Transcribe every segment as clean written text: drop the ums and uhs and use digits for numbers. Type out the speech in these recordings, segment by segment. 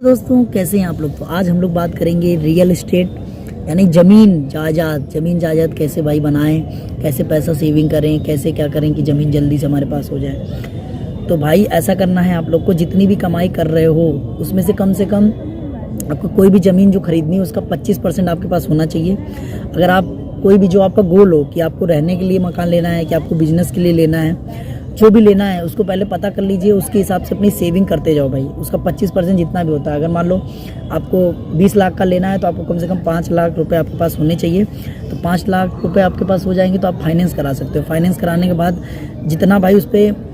दोस्तों कैसे हैं आप लोग। तो आज हम लोग बात करेंगे रियल एस्टेट यानी ज़मीन जायदाद कैसे भाई बनाएं, कैसे पैसा सेविंग करें, कैसे क्या करें कि ज़मीन जल्दी से हमारे पास हो जाए। तो भाई ऐसा करना है आप लोग को, जितनी भी कमाई कर रहे हो उसमें से कम आपको कोई भी ज़मीन जो खरीदनी है उसका 25% आपके पास होना चाहिए। अगर आप कोई भी जो आपका गोल हो कि आपको रहने के लिए मकान लेना है कि आपको बिजनेस के लिए लेना है, जो भी लेना है उसको पहले पता कर लीजिए, उसके हिसाब से अपनी सेविंग करते जाओ भाई। उसका 25% जितना भी होता है, अगर मान लो आपको 20 लाख का लेना है तो आपको कम से कम 5 लाख रुपए आपके पास होने चाहिए। तो 5 लाख रुपए आपके पास हो जाएंगे तो आप फाइनेंस करा सकते हो। फाइनेंस कराने के बाद जितना भाई उस पर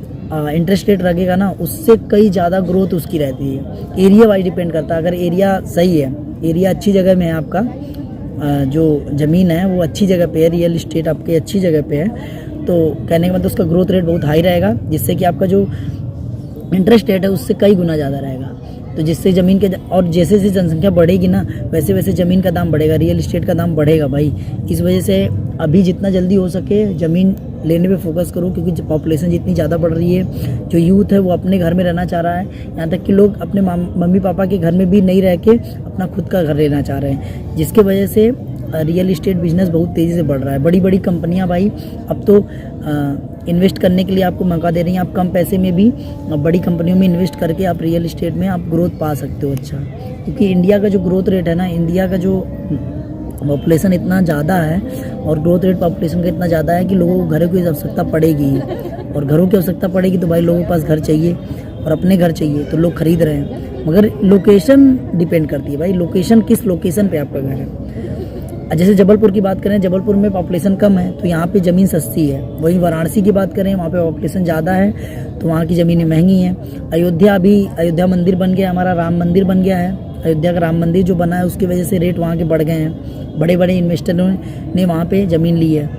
इंटरेस्ट रेट लगेगा ना, उससे कई ज़्यादा ग्रोथ उसकी रहती है। एरिया वाइज डिपेंड करता है। अगर एरिया सही है, एरिया अच्छी जगह में है, आपका जो ज़मीन है वो अच्छी जगह पे है, रियल इस्टेट आपके अच्छी जगह पे है, तो कहने का मतलब उसका ग्रोथ रेट बहुत हाई रहेगा, जिससे कि आपका जो इंटरेस्ट रेट है उससे कई गुना ज़्यादा रहेगा। तो जिससे ज़मीन के और जैसे जैसे जनसंख्या बढ़ेगी ना वैसे वैसे ज़मीन का दाम बढ़ेगा, रियल इस्टेट का दाम बढ़ेगा भाई। इस वजह से अभी जितना जल्दी हो सके ज़मीन लेने पे फोकस करो, क्योंकि पॉपुलेशन जितनी ज़्यादा बढ़ रही है, जो यूथ है वो अपने घर में रहना चाह रहा है, यहाँ तक कि लोग अपने मम्मी पापा के घर में भी नहीं रह के अपना खुद का घर लेना चाह रहे हैं, जिसके वजह से रियल इस्टेट बिजनेस बहुत तेज़ी से बढ़ रहा है। बड़ी बड़ी कंपनियां भाई अब तो इन्वेस्ट करने के लिए आपको मौका दे रही हैं। आप कम पैसे में भी बड़ी कंपनियों में इन्वेस्ट करके आप रियल इस्टेट में आप ग्रोथ पा सकते हो अच्छा। क्योंकि इंडिया का जो ग्रोथ रेट है ना, इंडिया का जो पॉपुलेशन इतना ज़्यादा है और ग्रोथ रेट पॉपुलेशन का इतना ज़्यादा है कि लोगों को घरों की आवश्यकता पड़ेगी, और घरों की आवश्यकता पड़ेगी तो भाई लोगों के पास घर चाहिए और अपने घर चाहिए, तो लोग खरीद रहे हैं। मगर लोकेशन डिपेंड करती है भाई, लोकेशन किस लोकेशन पे आपका घर है। जैसे जबलपुर की बात करें, जबलपुर में पॉपुलेशन कम है तो यहाँ पे ज़मीन सस्ती है। वहीं वाराणसी की बात करें, वहाँ पे पॉपुलेशन ज़्यादा है तो वहाँ की ज़मीनें महंगी हैं। अयोध्या मंदिर बन गया, हमारा राम मंदिर बन गया है। अयोध्या का राम मंदिर जो बना है उसकी वजह से रेट वहाँ के बढ़ गए हैं। बड़े बड़े इन्वेस्टरों ने वहाँ पे ज़मीन ली है।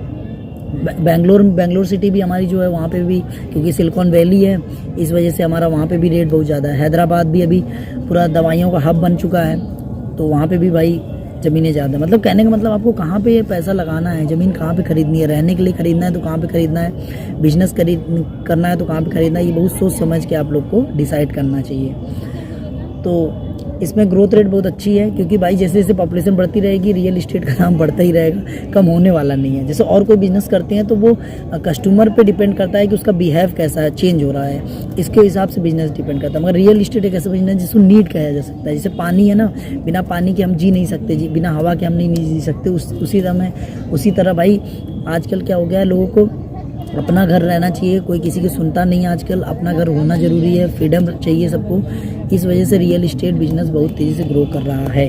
बेंगलोर सिटी भी हमारी जो है वहाँ पे भी, क्योंकि सिलिकॉन वैली है, इस वजह से हमारा वहाँ पे भी रेट बहुत ज़्यादा है। हैदराबाद भी अभी पूरा दवाइयों का हब बन चुका है, तो वहाँ पे भी भाई ज़मीनें ज़्यादा। मतलब कहने का मतलब आपको कहाँ पे पैसा लगाना है, ज़मीन कहाँ पे खरीदनी है, रहने के लिए खरीदना है तो कहाँ पे खरीदना है, बिजनेस करना है तो कहाँ पे खरीदना है, ये बहुत सोच समझ के आप लोग को डिसाइड करना चाहिए। तो इसमें ग्रोथ रेट बहुत अच्छी है, क्योंकि भाई जैसे जैसे पॉपुलेशन बढ़ती रहेगी रियल इस्टेट का दाम बढ़ता ही रहेगा, कम होने वाला नहीं है। जैसे और कोई बिजनेस करते हैं तो वो कस्टमर पे डिपेंड करता है कि उसका बिहेव कैसा है, चेंज हो रहा है, इसके हिसाब से बिजनेस डिपेंड करता है। मगर रियल इस्टेट एक ऐसा बिजनेस जिसको नीड कहा जा सकता है। जैसे पानी है ना, बिना पानी के हम जी नहीं सकते, जी बिना हवा के हम नहीं जी सकते। उसी तरह भाई आजकल क्या हो गया है, लोगों को अपना घर रहना चाहिए, कोई किसी की सुनता नहीं है आजकल, अपना घर होना ज़रूरी है, फ्रीडम चाहिए सबको। इस वजह से रियल इस्टेट बिजनेस बहुत तेज़ी से ग्रो कर रहा है।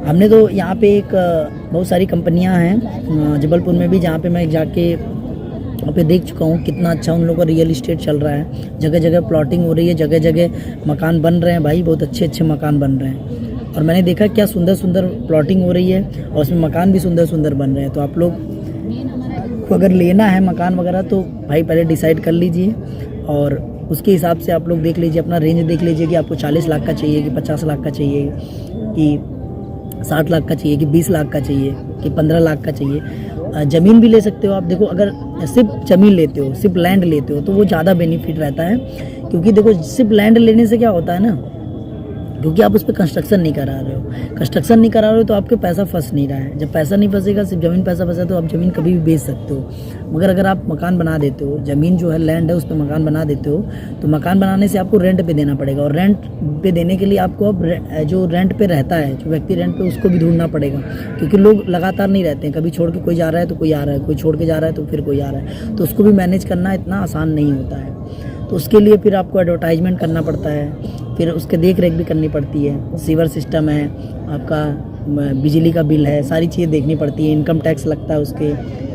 हमने तो यहाँ पे बहुत सारी कंपनियाँ हैं जबलपुर में भी, जहाँ पे मैं जाके वहाँ पे देख चुका हूँ कितना अच्छा उन लोगों का रियल इस्टेट चल रहा है। जगह जगह प्लॉटिंग हो रही है, जगह जगह मकान बन रहे हैं भाई, बहुत अच्छे अच्छे मकान बन रहे हैं। और मैंने देखा क्या सुंदर सुंदर प्लॉटिंग हो रही है और उसमें मकान भी सुंदर सुंदर बन रहे हैं। तो आप लोग को अगर लेना है मकान वगैरह तो भाई पहले डिसाइड कर लीजिए, और उसके हिसाब से आप लोग देख लीजिए, अपना रेंज देख लीजिए कि आपको 40 लाख का चाहिए कि 50 लाख का चाहिए कि 60 लाख का चाहिए कि 20 लाख का चाहिए कि 15 लाख का चाहिए। ज़मीन भी ले सकते हो आप। देखो अगर सिर्फ ज़मीन लेते हो, सिर्फ लैंड लेते हो तो वो ज़्यादा बेनिफिट रहता है, क्योंकि देखो सिर्फ लैंड लेने से क्या होता है ना, क्योंकि आप उस पर कंस्ट्रक्शन नहीं करा रहे हो तो आपके पैसा फंस नहीं रहा है। जब पैसा नहीं फंसेगा, सिर्फ ज़मीन पैसा फंसा तो आप ज़मीन कभी भी बेच सकते हो। मगर अगर आप मकान बना देते हो, ज़मीन जो है लैंड है उस पर मकान बना देते हो, तो मकान बनाने से आपको रेंट पे देना पड़ेगा, और रेंट पे देने के लिए आपको अब जो रेंट पे रहता है, जो व्यक्ति रेंट पे, उसको भी ढूंढना पड़ेगा, क्योंकि लोग लगातार नहीं रहते हैं। कभी छोड़ के कोई जा रहा है तो कोई आ रहा है, कोई छोड़ के जा रहा है तो फिर कोई आ रहा है, तो उसको भी मैनेज करना इतना आसान नहीं होता है। तो उसके लिए फिर आपको एडवर्टाइजमेंट करना पड़ता है, फिर उसके देख रेख भी करनी पड़ती है, सीवर सिस्टम है, आपका बिजली का बिल है, सारी चीज़ें देखनी पड़ती है, इनकम टैक्स लगता है, उसके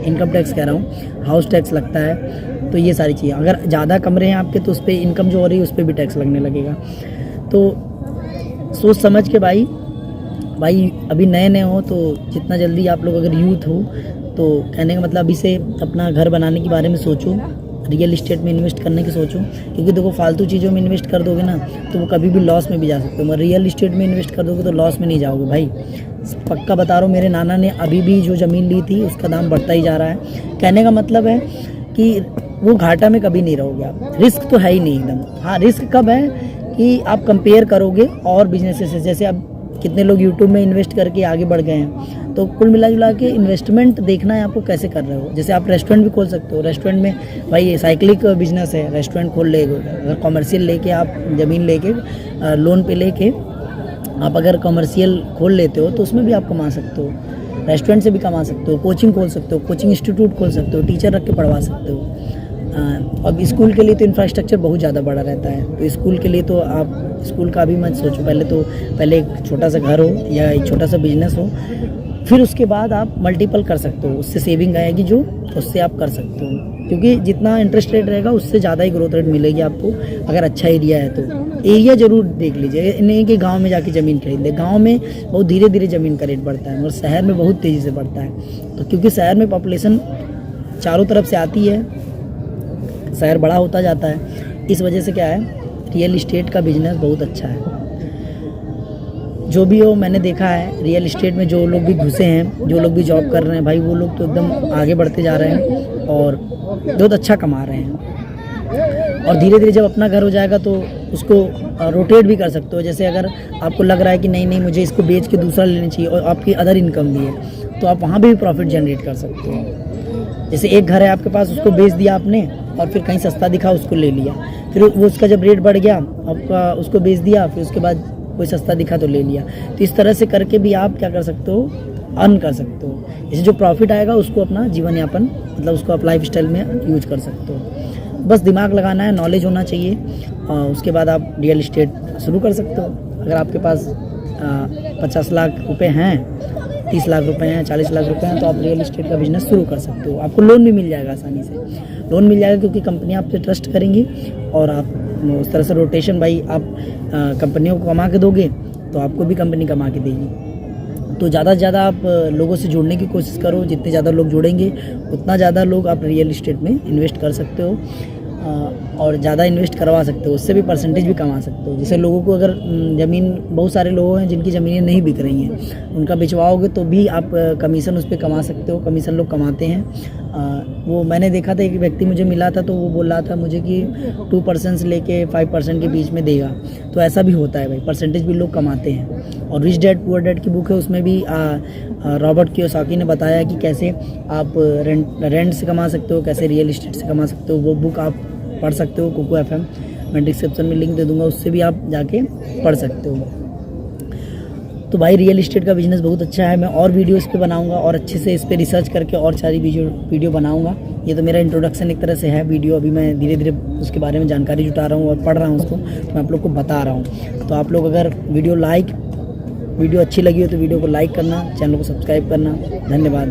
इनकम टैक्स कह रहा हूँ, हाउस टैक्स लगता है। तो ये सारी चीज़ें, अगर ज़्यादा कमरे हैं आपके तो उस पर इनकम जो हो रही है उस पर भी टैक्स लगने लगेगा। तो सोच समझ के भाई अभी नए हो तो जितना जल्दी आप लोग अगर यूथ हो तो कहने का मतलब अभी से अपना घर बनाने के बारे में सोचो, रियल इस्टेट में इन्वेस्ट करने की सोचो। क्योंकि देखो फालतू चीज़ों में इन्वेस्ट कर दोगे ना तो वो कभी भी लॉस में भी जा सकते हो, मगर रियल इस्टेट में इन्वेस्ट कर दोगे तो लॉस में नहीं जाओगे भाई, पक्का बता रहा हूँ। मेरे नाना ने अभी भी जो ज़मीन ली थी उसका दाम बढ़ता ही जा रहा है। कहने का मतलब है कि वो घाटा में कभी नहीं रहोगे आप, रिस्क तो है ही नहीं एकदम। हाँ रिस्क कब है कि आप कंपेयर करोगे और बिजनेसेस से। जैसे अब कितने लोग यूट्यूब में इन्वेस्ट करके आगे बढ़ गए हैं, तो कुल मिला जुला के इन्वेस्टमेंट देखना है आपको कैसे कर रहे हो। जैसे आप रेस्टोरेंट भी खोल सकते हो, रेस्टोरेंट में भाई साइक्लिक बिजनेस है, रेस्टोरेंट खोल ले, अगर कॉमर्शियल लेके आप ज़मीन लेके लोन पे लेके आप अगर कमर्शियल खोल लेते हो तो उसमें भी आप कमा सकते हो, रेस्टोरेंट से भी कमा सकते हो, कोचिंग खोल सकते हो, कोचिंग इंस्टीट्यूट खोल सकते हो, टीचर रख के पढ़वा सकते हो। अब स्कूल के लिए तो इंफ्रास्ट्रक्चर बहुत ज़्यादा बड़ा रहता है, तो स्कूल के लिए तो आप स्कूल का भी मत सोचो, पहले एक छोटा सा घर हो या एक छोटा सा बिजनेस हो, फिर उसके बाद आप मल्टीपल कर सकते हो, उससे सेविंग आएगी जो उससे आप कर सकते हो। क्योंकि जितना इंटरेस्ट रेट रहेगा उससे ज़्यादा ही ग्रोथ रेट मिलेगी आपको, अगर अच्छा एरिया है तो। एरिया ज़रूर देख लीजिए, नहीं कि गांव में जाके ज़मीन खरीद ले, गांव में बहुत धीरे धीरे ज़मीन का रेट बढ़ता है, मगर शहर में बहुत तेज़ी से बढ़ता है। तो क्योंकि शहर में पॉपुलेशन चारों तरफ से आती है, शहर बड़ा होता जाता है, इस वजह से क्या है, रियल इस्टेट का बिजनेस बहुत अच्छा है। जो भी हो, मैंने देखा है रियल इस्टेट में जो लोग भी घुसे हैं, जो लोग भी जॉब कर रहे हैं भाई, वो लोग तो एकदम आगे बढ़ते जा रहे हैं और बहुत अच्छा कमा रहे हैं। और धीरे धीरे जब अपना घर हो जाएगा तो उसको रोटेट भी कर सकते हो। जैसे अगर आपको लग रहा है कि नहीं मुझे इसको बेच के दूसरा लेना चाहिए और आपकी अदर इनकम भी है, तो आप वहाँ भी प्रॉफिट जनरेट कर सकते हो। जैसे एक घर है आपके पास, उसको बेच दिया आपने और फिर कहीं सस्ता दिखा उसको ले लिया, फिर वो उसका जब रेट बढ़ गया आपका, उसको बेच दिया, फिर उसके बाद कोई सस्ता दिखा तो ले लिया। तो इस तरह से करके भी आप क्या कर सकते हो, अर्न कर सकते हो। इससे जो प्रॉफिट आएगा उसको अपना जीवन यापन, मतलब उसको आप लाइफ स्टाइल में यूज कर सकते हो। बस दिमाग लगाना है, नॉलेज होना चाहिए, और उसके बाद आप रियल इस्टेट शुरू कर सकते हो। अगर आपके पास 50 लाख रुपए हैं, 30 लाख रुपए हैं, 40 लाख रुपए हैं, तो आप रियल इस्टेट का बिजनेस शुरू कर सकते हो। आपको लोन भी मिल जाएगा, आसानी से लोन मिल जाएगा, क्योंकि कंपनियां आप पे ट्रस्ट करेंगी और आप उस तरह से रोटेशन, भाई आप कंपनियों को कमा के दोगे तो आपको भी कंपनी कमा के देगी। तो ज़्यादा से ज़्यादा आप लोगों से जुड़ने की कोशिश करो, जितने ज़्यादा लोग जुड़ेंगे उतना ज़्यादा लोग आप रियल इस्टेट में इन्वेस्ट कर सकते हो और ज़्यादा इन्वेस्ट करवा सकते हो, उससे भी परसेंटेज भी कमा सकते हो। जैसे लोगों को अगर ज़मीन, बहुत सारे लोग हैं जिनकी ज़मीनें नहीं बिक रही हैं, उनका बिचवाओगे तो भी आप कमीशन उस पर कमा सकते हो, कमीशन लोग कमाते हैं। वो मैंने देखा था, एक व्यक्ति मुझे मिला था तो वो बोल रहा था मुझे कि 2% से लेके 5% के बीच में देगा, तो ऐसा भी होता है भाई, परसेंटेज भी लोग कमाते हैं। और रिच डैड पुअर डैड की बुक है, उसमें भी रॉबर्ट कियोसाकी ने बताया कि कैसे आप रेंट से कमा सकते हो, कैसे रियल इस्टेट से कमा सकते हो। वो बुक आप पढ़ सकते हो, कोको FM, मैं डिस्क्रिप्शन में लिंक दे दूंगा, उससे भी आप जाके पढ़ सकते हो। तो भाई रियल इस्टेट का बिजनेस बहुत अच्छा है, मैं और वीडियो इस पे बनाऊंगा और अच्छे से इस पे रिसर्च करके और सारी वीडियो बनाऊंगा। ये तो मेरा इंट्रोडक्शन एक तरह से है वीडियो, अभी मैं धीरे धीरे उसके बारे में जानकारी जुटा रहा हूँ और पढ़ रहा हूँ उसको, तो मैं आप लोग को बता रहा हूँ। तो आप लोग अगर वीडियो अच्छी लगी हो तो वीडियो को लाइक करना, चैनल को सब्सक्राइब करना। धन्यवाद।